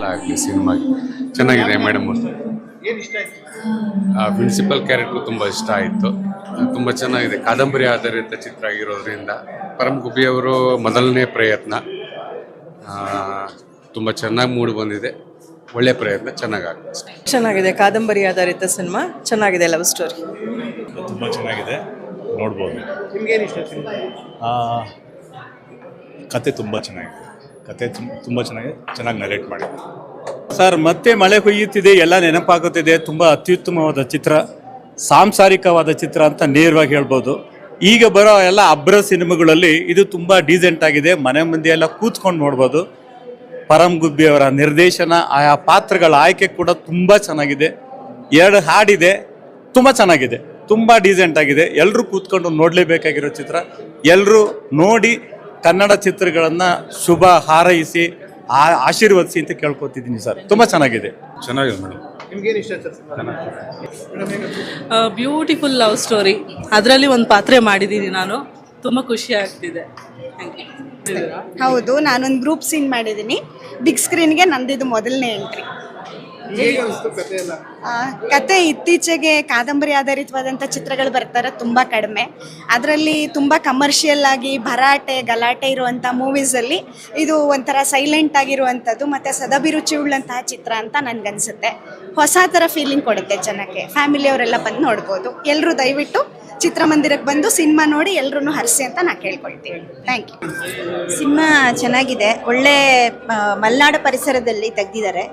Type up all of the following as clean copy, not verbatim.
ಆಗಲಿ ಸಿನಿಮಾಗೆ ಚೆನ್ನಾಗಿದೆ ಮೇಡಮ್. ಪ್ರಿನ್ಸಿಪಲ್ ಕ್ಯಾರೆಕ್ಟರ್ ತುಂಬ ಇಷ್ಟ ಆಯಿತು. ತುಂಬ ಚೆನ್ನಾಗಿದೆ. ಕಾದಂಬರಿ ಆಧಾರಿತ ಚಿತ್ರ ಆಗಿರೋದ್ರಿಂದ ಪರಂ ಗುಬ್ಬಿಯವರು ಮೊದಲನೇ ಪ್ರಯತ್ನ ತುಂಬ ಚೆನ್ನಾಗಿ ಮೂಡಿ ಬಂದಿದೆ. ಒಳ್ಳೆ ಪ್ರಯತ್ನ, ಚೆನ್ನಾಗಿದೆ. ಕಾದಂಬರಿ ಆಧಾರಿತ ಸಿನಿಮಾ ಚೆನ್ನಾಗಿದೆ. ಲವ್ ಸ್ಟೋರಿ ತುಂಬ ಚೆನ್ನಾಗಿದೆ, ನೋಡ್ಬೋದು. ಕತೆ ತುಂಬ ಚೆನ್ನಾಗಿದೆ. ತುಂಬ ಚೆನ್ನಾಗಿ ನರೇಟ್ ಮಾಡಿದೆ ಸರ್. ಮತ್ತೆ ಮಳೆ ಹುಯ್ಯುತ್ತಿದೆ, ಎಲ್ಲ ನೆನಪಾಗುತ್ತಿದೆ. ತುಂಬ ಅತ್ಯುತ್ತಮವಾದ ಚಿತ್ರ, ಸಾಂಸಾರಿಕವಾದ ಚಿತ್ರ ಅಂತ ನೇರವಾಗಿ ಹೇಳ್ಬೋದು. ಈಗ ಬರೋ ಎಲ್ಲ ಅಬ್ರ ಸಿನಿಮಾಗಳಲ್ಲಿ ಇದು ತುಂಬ ಡೀಸೆಂಟ್ ಆಗಿದೆ. ಮನೆ ಮಂದಿ ಎಲ್ಲ ಕೂತ್ಕೊಂಡು ನೋಡ್ಬೋದು. ಪರಂ ಗುಬ್ಬಿ ಅವರ ನಿರ್ದೇಶನ, ಆಯಾ ಪಾತ್ರಗಳ ಆಯ್ಕೆ ಕೂಡ ತುಂಬ ಚೆನ್ನಾಗಿದೆ. 2 ಹಾಡಿದೆ, ತುಂಬ ಚೆನ್ನಾಗಿದೆ, ತುಂಬ ಡೀಸೆಂಟ್ ಆಗಿದೆ. ಎಲ್ಲರೂ ಕೂತ್ಕೊಂಡು ನೋಡಲೇಬೇಕಾಗಿರೋ ಚಿತ್ರ. ಎಲ್ಲರೂ ನೋಡಿ ಕನ್ನಡ ಚಿತ್ರಗಳನ್ನು ಶುಭ ಹಾರೈಸಿ ಆಶೀರ್ವದಿಸಿ ಅಂತ ಕೇಳ್ಕೊತಿದ್ದೀನಿ ಸರ್. ತುಂಬ ಚೆನ್ನಾಗಿದೆ ಮೇಡಮ್. Beautiful love story. ಅದರಲ್ಲಿ ಒಂದು ಪಾತ್ರೆ ಮಾಡಿದ್ದೀನಿ ನಾನು. ತುಂಬ ಖುಷಿ ಆಗ್ತಿದೆ. ಹೌದು, ನಾನೊಂದು ಗ್ರೂಪ್ ಸೀನ್ ಮಾಡಿದ್ದೀನಿ. ಬಿಗ್ ಸ್ಕ್ರೀನ್ಗೆ ನಂದಿದು ಮೊದಲನೇ ಎಂಟ್ರಿ. ಕತೆ ಇತ್ತೀಚೆಗೆ ಕಾದಂಬರಿ ಆಧಾರಿತವಾದಂಥ ಚಿತ್ರಗಳು ಬರ್ತಾರೆ ತುಂಬ ಕಡಿಮೆ. ಅದರಲ್ಲಿ ತುಂಬ ಕಮರ್ಷಿಯಲ್ ಆಗಿ ಭರಾಟೆ ಗಲಾಟೆ ಇರುವಂಥ ಮೂವೀಸಲ್ಲಿ ಇದು ಒಂಥರ ಸೈಲೆಂಟ್ ಆಗಿರುವಂಥದ್ದು ಮತ್ತು ಸದಭಿರುಚಿ ಉಳ್ಳಂತಹ ಚಿತ್ರ ಅಂತ ನನಗನ್ಸುತ್ತೆ. ಹೊಸ ಥರ ಫೀಲಿಂಗ್ ಕೊಡುತ್ತೆ ಜನಕ್ಕೆ. ಫ್ಯಾಮಿಲಿಯವರೆಲ್ಲ ಬಂದು ನೋಡ್ಬೋದು. ಎಲ್ಲರೂ ದಯವಿಟ್ಟು ಚಿತ್ರಮಂದಿರಕ್ಕೆ ಬಂದು ಸಿನಿಮಾ ನೋಡಿ ಎಲ್ಲರೂ ಹರಿಸಿ ಅಂತ ನಾನು ಕೇಳ್ಕೊಳ್ತೀನಿ. Thank you. ಸಿನಿಮಾ ಚೆನ್ನಾಗಿದೆ. ಒಳ್ಳೆ ಮಲೆನಾಡು ಪರಿಸರದಲ್ಲಿ ತೆಗೆದಿದ್ದಾರೆ.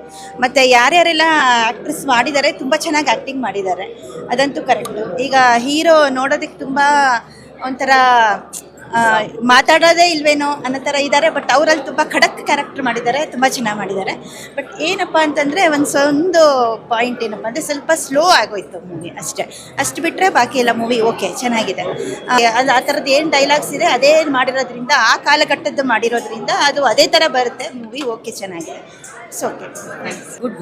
ಮತ್ತು ಯಾರ್ಯಾರೆಲ್ಲ ಆ್ಯಕ್ಟ್ರೆಸ್ ಮಾಡಿದ್ದಾರೆ ತುಂಬ ಚೆನ್ನಾಗಿ ಆ್ಯಕ್ಟಿಂಗ್ ಮಾಡಿದ್ದಾರೆ, ಅದಂತೂ ಕರೆಕ್ಟು. ಈಗ ಹೀರೋ ನೋಡೋದಕ್ಕೆ ತುಂಬ ಒಂಥರ ಮಾತಾಡೋದೇ ಇಲ್ವೇನೋ ಅನ್ನೋ ಥರ ಇದ್ದಾರೆ. ಬಟ್ ಅವರಲ್ಲಿ ತುಂಬ ಖಡಕ್ ಕ್ಯಾರೆಕ್ಟರ್ ಮಾಡಿದ್ದಾರೆ, ತುಂಬ ಚೆನ್ನಾಗಿ ಮಾಡಿದ್ದಾರೆ. ಬಟ್ ಏನಪ್ಪ ಅಂತಂದರೆ ಒಂದು ಪಾಯಿಂಟ್ ಏನಪ್ಪ ಅಂದರೆ ಸ್ವಲ್ಪ ಸ್ಲೋ ಆಗೋಯ್ತು ಮೂವಿ ಅಷ್ಟೇ. ಅಷ್ಟು ಬಿಟ್ಟರೆ ಬಾಕಿ ಎಲ್ಲ ಮೂವಿ ಓಕೆ ಚೆನ್ನಾಗಿದೆ. ಅದು ಆ ಥರದ್ದು ಏನು ಡೈಲಾಗ್ಸ್ ಇದೆ ಅದೇ ಮಾಡಿರೋದ್ರಿಂದ, ಆ ಕಾಲಘಟ್ಟದ್ದು ಮಾಡಿರೋದ್ರಿಂದ ಅದು ಅದೇ ಥರ ಬರುತ್ತೆ ಮೂವಿ. ಓಕೆ, ಚೆನ್ನಾಗಿದೆ. So okay, good.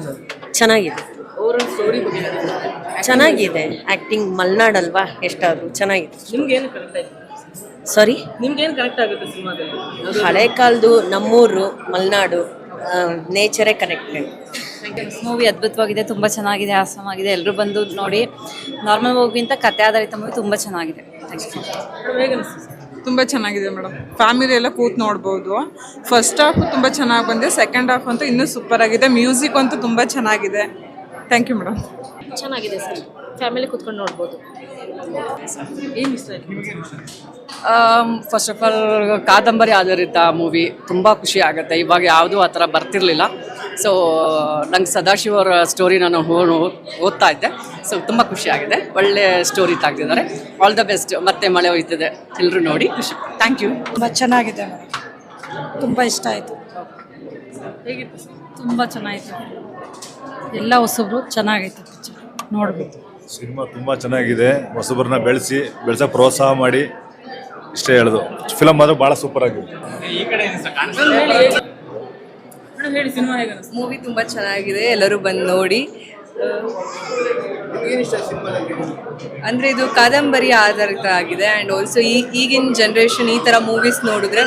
ಚೆನ್ನಾಗಿದೆ. ಚೆನ್ನಾಗಿದೆ. ಆ್ಯಕ್ಟಿಂಗ್ ಮಲೆನಾಡಲ್ವಾ, ಎಷ್ಟಾದರೂ ಚೆನ್ನಾಗಿದೆ. ನಿಮ್ಗೇನು ಕರೆಕ್ಟ್ ಆಯ್ತು? ಸಾರಿ, ನಿಮ್ಗೇನು ಕರೆಕ್ಟ್ ಆಗುತ್ತೆ ಸಿನಿಮಾದಲ್ಲಿ? ಹಳೆ ಕಾಲದ್ದು ನಮ್ಮೂರು ಮಲೆನಾಡು ನೇಚರೇ ಕನೆಕ್ಟೆಡ್. ಮೂವಿ ಅದ್ಭುತವಾಗಿದೆ, ತುಂಬ ಚೆನ್ನಾಗಿದೆ, ಆಸಮಾಗಿದೆ. ಎಲ್ಲರೂ ಬಂದು ನೋಡಿ. ನಾರ್ಮಲ್ ಮೂವಿಗಿಂತ ಕತೆ ಆಧಾರಿತ ಮೂವಿ ತುಂಬ ಚೆನ್ನಾಗಿದೆ. ತುಂಬ ಚೆನ್ನಾಗಿದೆ ಮೇಡಮ್. ಫ್ಯಾಮಿಲಿ ಎಲ್ಲ ಕೂತ್ ನೋಡ್ಬೋದು. ಫಸ್ಟ್ ಹಾಫ್ ತುಂಬ ಚೆನ್ನಾಗಿ ಬಂದಿದೆ, ಸೆಕೆಂಡ್ ಹಾಫ್ ಅಂತೂ ಇನ್ನೂ ಸೂಪರ್ ಆಗಿದೆ. ಮ್ಯೂಸಿಕ್ ಅಂತೂ ತುಂಬ ಚೆನ್ನಾಗಿದೆ. Thank you madam. ಚೆನ್ನಾಗಿದೆ ಸರ್, ಫ್ಯಾಮಿಲಿ ಕೂತ್ಕೊಂಡು ನೋಡ್ಬೋದು. ಏನು ಇಷ್ಟ ಆಯ್ತು? ಫಸ್ಟ್ ಆಫ್ ಆಲ್ ಕಾದಂಬರಿ ಆಧಾರಿತ ಮೂವಿ ತುಂಬ ಖುಷಿ ಆಗುತ್ತೆ. ಇವಾಗ ಯಾವುದೂ ಆ ಥರ ಬರ್ತಿರಲಿಲ್ಲ. ಸೊ ನಂಗೆ ಸದಾಶಿವ ಅವರ ಸ್ಟೋರಿ ನಾನು ಓದ್ತಾ ಇದ್ದೆ. ಸೊ ತುಂಬ ಖುಷಿಯಾಗಿದೆ. ಒಳ್ಳೆ ಸ್ಟೋರಿ ತೆಗೆದಿದ್ದಾರೆ. All the best. ಮತ್ತೆ ಮಳೆ ಹೋಯ್ತಿದೆ, ಎಲ್ಲರೂ ನೋಡಿ ಖುಷಿ. Thank you. ತುಂಬ ಚೆನ್ನಾಗಿದೆ ಮೇಡಮ್, ತುಂಬ ಇಷ್ಟ ಆಯಿತು. ಹೇಗಿತ್ತು? ತುಂಬ ಚೆನ್ನಾಗಿತ್ತು. ಎಲ್ಲ ಹೊಸಬ್ರು ಚೆನ್ನಾಗೈತೆ ಪಿಕ್ಚರ್, ನೋಡ್ಬೇಕು. ಸಿನಿಮಾ ತುಂಬ ಚೆನ್ನಾಗಿದೆ. ಹೊಸಬ್ರನ್ನ ಬೆಳೆಸೋ ಪ್ರೋತ್ಸಾಹ ಮಾಡಿ ಇಷ್ಟೇ ಹೇಳೋದು. ಫಿಲಮ್ ಮಾತ್ರ ಭಾಳ ಸೂಪರ್ ಆಗಿದೆ. ಹೇಳಿ, ಸಿನಿಮಾ ಹೇಗೆ? ಮೂವಿ ತುಂಬ ಚೆನ್ನಾಗಿದೆ, ಎಲ್ಲರೂ ಬಂದು ನೋಡಿ. ಅಂದರೆ ಇದು ಕಾದಂಬರಿ ಆಧಾರಿತ ಆಗಿದೆ. ಆ್ಯಂಡ್ ಆಲ್ಸೋ ಈಗಿನ ಜನ್ರೇಷನ್ ಈ ಥರ ಮೂವೀಸ್ ನೋಡಿದ್ರೆ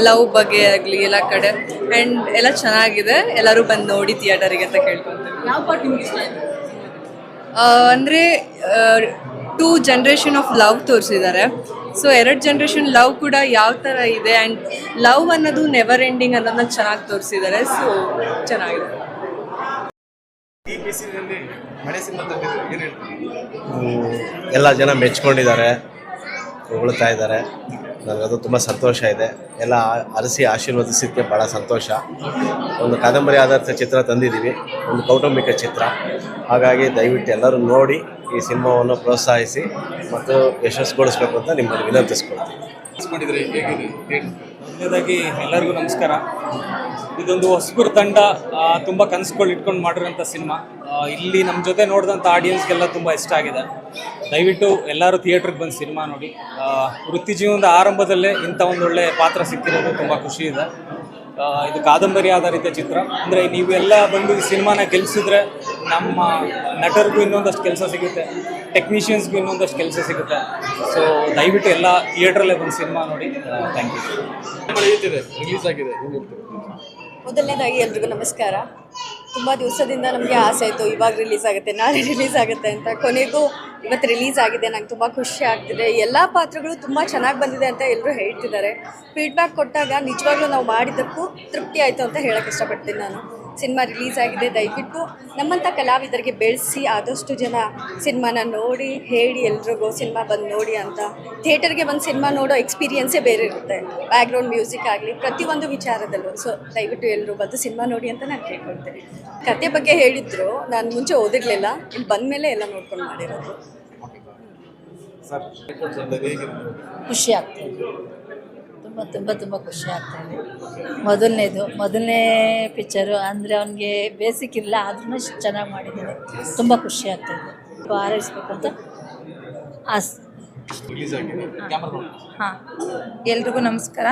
ಲವ್ ಬಗ್ಗೆ ಆಗಲಿ ಎಲ್ಲ ಕಡೆ ಆ್ಯಂಡ್ ಎಲ್ಲ ಚೆನ್ನಾಗಿದೆ. ಎಲ್ಲರೂ ಬಂದು ನೋಡಿ ಥಿಯೇಟರಿಗೆ ಅಂತ ಕೇಳ್ಕೊಳ್ತೀನಿ. ಯಾವ ಪಾರ್ಟ್ ನಿಮ್ಗೆ ಇಷ್ಟ ಆಯಿತು? ಅಂದರೆ 2 ಜನರೇಷನ್ ಆಫ್ ಲವ್ ತೋರಿಸಿದ್ದಾರೆ. ಸೊ 2 ಜನರೇಷನ್ ಲವ್ ಕೂಡ ಯಾವ ಥರ ಇದೆ ಆ್ಯಂಡ್ ಲವ್ ಅನ್ನೋದು ನೆವರ್ ಎಂಡಿಂಗ್ ಅನ್ನೋದನ್ನ ಚೆನ್ನಾಗಿ ತೋರಿಸಿದ್ದಾರೆ. ಸೊ ಚೆನ್ನಾಗಿದೆ. ಎಲ್ಲ ಜನ ಮೆಚ್ಕೊಂಡಿದ್ದಾರೆ, ಹೊಗಳ್ತಾ ಇದ್ದಾರೆ. ನನಗದು ತುಂಬ ಸಂತೋಷ ಇದೆ. ಎಲ್ಲ ಅರಸಿ ಆಶೀರ್ವದಿಸಿದ್ದಕ್ಕೆ ಭಾಳ ಸಂತೋಷ. ಒಂದು ಕಾದಂಬರಿ ಆಧಾರಿತ ಚಿತ್ರ ತಂದಿದ್ದೀವಿ, ಒಂದು ಕೌಟುಂಬಿಕ ಚಿತ್ರ. ಹಾಗಾಗಿ ದಯವಿಟ್ಟು ಎಲ್ಲರೂ ನೋಡಿ ಈ ಸಿನಿಮಾವನ್ನು ಪ್ರೋತ್ಸಾಹಿಸಿ ಮತ್ತು ಯಶಸ್ಸುಗೊಳಿಸಬೇಕು ಅಂತ ನಿಮ್ಮನ್ನು ವಿನಂತಿಸ್ಕೊಳ್ತೀನಿ. ಮೊದಲನೇದಾಗಿ ಎಲ್ಲರಿಗೂ ನಮಸ್ಕಾರ. ಇದೊಂದು ಹೊಸಬರ ತಂಡ ತುಂಬ ಕನಸುಗಳು ಇಟ್ಕೊಂಡು ಮಾಡಿರೋಂಥ ಸಿನಿಮಾ. ಇಲ್ಲಿ ನಮ್ಮ ಜೊತೆ ನೋಡಿದಂಥ ಆಡಿಯನ್ಸ್ಗೆಲ್ಲ ತುಂಬ ಇಷ್ಟ ಆಗಿದೆ. ದಯವಿಟ್ಟು ಎಲ್ಲರೂ ಥಿಯೇಟ್ರಿಗೆ ಬಂದು ಸಿನಿಮಾ ನೋಡಿ. ವೃತ್ತಿ ಜೀವನದ ಆರಂಭದಲ್ಲೇ ಇಂಥ ಒಂದೊಳ್ಳೆ ಪಾತ್ರ ಸಿಕ್ಕಿರೋದು ತುಂಬ ಖುಷಿ ಇದೆ. ಇದು ಕಾದಂಬರಿ ಆಧಾರಿತ ಚಿತ್ರ. ಅಂದರೆ ನೀವೆಲ್ಲ ಬಂದು ಈ ಸಿನಿಮಾನ ಗೆಲ್ಲಿಸಿದ್ರೆ ನಮ್ಮ ನಟರಿಗೂ ಇನ್ನೊಂದಷ್ಟು ಕೆಲಸ ಸಿಗುತ್ತೆ, ಟೆಕ್ನಿಷಿಯನ್ಸ್ಗೂ ಇನ್ನೊಂದಷ್ಟು ಕೆಲಸ ಸಿಗುತ್ತೆ. ಸೊ ದಯವಿಟ್ಟು ಎಲ್ಲ ಥಿಯೇಟ್ರಲ್ಲೇ ಬಂದು ಸಿನಿಮಾ ನೋಡಿ. Thank you. ರಿಲೀಸ್ ಆಗಿದೆ. ಮೊದಲನೇದಾಗಿ ಎಲ್ರಿಗೂ ನಮಸ್ಕಾರ. ತುಂಬ ದಿವಸದಿಂದ ನಮಗೆ ಆಸೆ ಆಯಿತು ಇವಾಗ ರಿಲೀಸ್ ಆಗುತ್ತೆ ನಾಳೆ ರಿಲೀಸ್ ಆಗುತ್ತೆ ಅಂತ. ಕೊನೆಗೂ ಇವತ್ತು ರಿಲೀಸ್ ಆಗಿದೆ. ನಂಗೆ ತುಂಬ ಖುಷಿ ಆಗ್ತಿದೆ. ಎಲ್ಲ ಪಾತ್ರಗಳು ತುಂಬ ಚೆನ್ನಾಗಿ ಬಂದಿದೆ ಅಂತ ಎಲ್ಲರೂ ಹೇಳ್ತಿದ್ದಾರೆ. ಫೀಡ್ಬ್ಯಾಕ್ ಕೊಟ್ಟಾಗ ನಿಜವಾಗ್ಲೂ ನಾವು ಮಾಡಿದ್ದಕ್ಕೂ ತೃಪ್ತಿ ಆಯಿತು ಅಂತ ಹೇಳೋಕ್ಕೆ ಇಷ್ಟಪಡ್ತೀನಿ ನಾನು. ಸಿನಿಮಾ ರಿಲೀಸ್ ಆಗಿದೆ, ದಯವಿಟ್ಟು ನಮ್ಮಂಥ ಕಲಾವಿದರಿಗೆ ಬೆಳೆಸಿ ಆದಷ್ಟು ಜನ ಸಿನಿಮಾನ ನೋಡಿ ಹೇಳಿ ಎಲ್ರಿಗೂ ಸಿನಿಮಾ ಬಂದು ನೋಡಿ ಅಂತ. ಥಿಯೇಟರ್ಗೆ ಬಂದು ಸಿನಿಮಾ ನೋಡೋ ಎಕ್ಸ್ಪೀರಿಯನ್ಸೇ ಬೇರೆ ಇರುತ್ತೆ, ಬ್ಯಾಕ್ಗ್ರೌಂಡ್ ಮ್ಯೂಸಿಕ್ ಆಗಲಿ ಪ್ರತಿಯೊಂದು ವಿಚಾರದಲ್ಲೂ. ಸೊ ದಯವಿಟ್ಟು ಎಲ್ಲರೂ ಬಂದು ಸಿನಿಮಾ ನೋಡಿ ಅಂತ ನಾನು ಕೇಳ್ಕೊಳ್ತೇನೆ. ಕತೆ ಬಗ್ಗೆ ಹೇಳಿದ್ರು, ನಾನು ಮುಂಚೆ ಓದಿರಲಿಲ್ಲ, ಇಲ್ಲಿ ಬಂದ ಮೇಲೆ ಎಲ್ಲ ನೋಡ್ಕೊಂಡು ಮಾಡಿರೋದು. ಖುಷಿ ಆಗ್ತಾಯಿದೆ, ತುಂಬ ತುಂಬ ತುಂಬ ಖುಷಿ ಆಗ್ತಾಯಿದೆ. ಮೊದಲನೇ ಪಿಕ್ಚರು ಅಂದರೆ ಅವನಿಗೆ ಬೇಸಿಕ್ ಇಲ್ಲ, ಆದ್ರೂ ಚೆನ್ನಾಗಿ ಮಾಡಿದ್ದಾನೆ. ತುಂಬ ಖುಷಿ ಆಗ್ತಾಯಿದೆ. ಹಾರೈಸ್ಬೇಕು ಅಂತ ಆಸೆ. ಹಾಂ, ಎಲ್ರಿಗೂ ನಮಸ್ಕಾರ.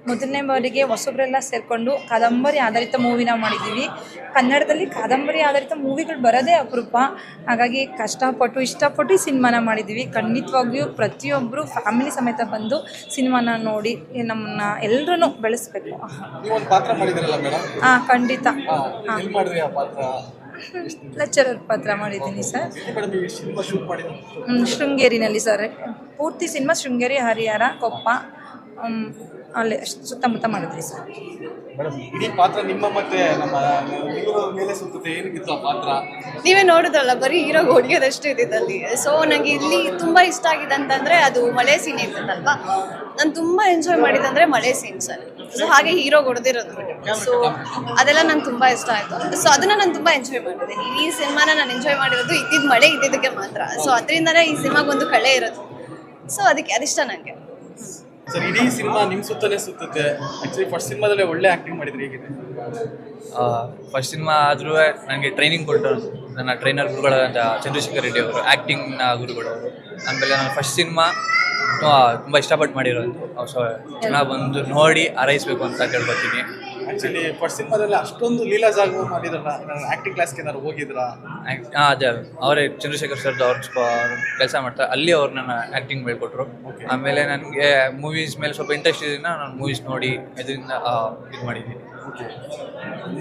ಮೊದಲನೇ ಬಾರಿಗೆ ಹೊಸಬ್ರೆಲ್ಲ ಸೇರಿಕೊಂಡು ಕಾದಂಬರಿ ಆಧಾರಿತ ಮೂವಿನ ಮಾಡಿದ್ದೀವಿ. ಕನ್ನಡದಲ್ಲಿ ಕಾದಂಬರಿ ಆಧಾರಿತ ಮೂವಿಗಳು ಬರೋದೇ ಅಪರೂಪ. ಹಾಗಾಗಿ ಕಷ್ಟಪಟ್ಟು ಇಷ್ಟಪಟ್ಟು ಈ ಸಿನಿಮಾನ ಮಾಡಿದ್ದೀವಿ. ಖಂಡಿತವಾಗಿಯೂ ಪ್ರತಿಯೊಬ್ಬರು ಫ್ಯಾಮಿಲಿ ಸಮೇತ ಬಂದು ಸಿನಿಮಾನ ನೋಡಿ ನಮ್ಮನ್ನ ಎಲ್ಲರೂ ಬೆಳೆಸ್ಬೇಕು. ಹಾಂ, ಖಂಡಿತ. ಲೆಕ್ಚರರ್ ಪಾತ್ರ ಮಾಡಿದ್ದೀನಿ ಸರ್. ಶೃಂಗೇರಿನಲ್ಲಿ ಸರ್. ಪೂರ್ತಿ ಸಿನಿಮಾ ಶೃಂಗೇರಿ, ಹರಿಹರ, ಕೊಪ್ಪ ಅಲ್ಲೇ ಸುತ್ತಮುತ್ತ ಮಾಡಿದ್ವಿ ಸರ್. ನೀವೇ ನೋಡಿದ್ರಲ್ಲ, ಬರೀ ಹೀರೋ ಹೊಡಿಯೋದಷ್ಟು ಇದ್ದಿದ್ದಲ್ಲಿ. ಸೊ ನನಗೆ ಇಲ್ಲಿ ತುಂಬ ಇಷ್ಟ ಆಗಿದೆ ಅಂತಂದರೆ ಅದು ಮಳೆ ಸೀನ್ ಇರ್ತದಲ್ವಾ, ನಾನು ತುಂಬ ಎಂಜಾಯ್ ಮಾಡಿದಂದರೆ ಮಳೆ ಸೀನ್ ಸರ್. ಸೊ ಹಾಗೆ ಹೀರೋ ಹೊಡೆದಿರೋದು, ಸೊ ಅದೆಲ್ಲ ನಂಗೆ ತುಂಬ ಇಷ್ಟ ಆಯಿತು. ಸೊ ಅದನ್ನು ನಾನು ತುಂಬ ಎಂಜಾಯ್ ಮಾಡಿದೆ. ಈ ಸಿನಿಮಾನ ನಾನು ಎಂಜಾಯ್ ಮಾಡಿರೋದು ಇದ್ದಿದ್ದು ಮಳೆ ಇದ್ದಿದ್ದಕ್ಕೆ ಮಾತ್ರ. ಸೊ ಅದರಿಂದನೇ ಈ ಸಿನಿಮಾಗೊಂದು ಕಳೆ ಇರೋದು. ಸೊ ಅದಕ್ಕೆ ಅದಿಷ್ಟ ನನಗೆ. ಸರ್, ಇಡೀ ಸಿನಿಮಾ ನಿಮ್ಮ ಸುತ್ತಲೇ ಸುತ್ತುತ್ತೆ. ಆ್ಯಕ್ಚುಲಿ ಫಸ್ಟ್ ಸಿನಿಮಾದಲ್ಲೇ ಒಳ್ಳೆ ಆ್ಯಕ್ಟಿಂಗ್ ಮಾಡಿದ್ರಿ, ಹೇಗಿದೆ? ಫಸ್ಟ್ ಸಿನಿಮಾ ಆದರೂ ನನಗೆ ಟ್ರೈನಿಂಗ್ ಕೊಟ್ಟರು ನನ್ನ ಟ್ರೈನರ್ ಗುರುಗಳಾದಂಥ ಚಂದ್ರಶೇಖರ್ ರೆಡ್ಡಿ ಅವರು, ಆ್ಯಕ್ಟಿಂಗ್ನ ಗುರುಗಳವರು. ಆಮೇಲೆ ನಾನು ಫಸ್ಟ್ ಸಿನಿಮಾ ತುಂಬ ಇಷ್ಟಪಟ್ಟು ಮಾಡಿರೋದು. ಸೊ ಚೆನ್ನಾಗಿ ಬಂದು ನೋಡಿ ಹಾರೈಸ್ಬೇಕು ಅಂತ ಕೇಳ್ಕೊತೀನಿ. ಆ್ಯಕ್ಚುಲಿ ಫಸ್ಟ್ ಸಿನಿಮಾದಲ್ಲಿ ಅಷ್ಟೊಂದು ಲೀಲಾ ಜಾಗ ಮಾಡಿದ್ರಲ್ಲ, ನಾನು ಆ್ಯಕ್ಟಿಂಗ್ ಕ್ಲಾಸ್ಗೆ ಏನಾದ್ರು ಹೋಗಿದ್ರಾ? ಅದೇ ಅವರೇ ಚಂದ್ರಶೇಖರ್ ಸರ್ ಅವ್ರ ಕೆಲಸ ಮಾಡ್ತಾರೆ, ಅಲ್ಲಿ ಅವ್ರು ನನ್ನ ಆ್ಯಕ್ಟಿಂಗ್ ಹೇಳ್ಕೊಟ್ರು. ಆಮೇಲೆ ನನಗೆ ಮೂವೀಸ್ ಮೇಲೆ ಸ್ವಲ್ಪ ಇಂಟ್ರೆಸ್ಟ್ ಇದರಿಂದ ನಾನು ಮೂವೀಸ್ ನೋಡಿ ಇದರಿಂದ ಇದು ಮಾಡಿದ್ದೀನಿ.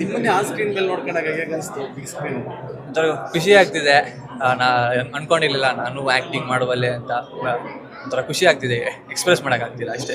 ನಿಮ್ಮನ್ನೇ ಆನ್ ಸ್ಕ್ರೀನ್ ಮೇಲೆ ನೋಡ್ಕೊಂಡಾಗ ಹೇಗೆ ಅನಿಸ್ತು? ಬಿಗ್ ಸ್ಕ್ರೀನ್ ಒಂಥರ ಖುಷಿ ಆಗ್ತಿದೆ. ನಾ ಅನ್ಕೊಂಡಿರಲಿಲ್ಲ ನಾನು ಆ್ಯಕ್ಟಿಂಗ್ ಮಾಡುವಲ್ಲೇ ಅಂತ. ಒಂಥರ ಖುಷಿ ಆಗ್ತಿದೆ, ಎಕ್ಸ್ಪ್ರೆಸ್ ಮಾಡೋಕ್ಕಾಗ್ತಿಲ್ಲ ಅಷ್ಟೇ.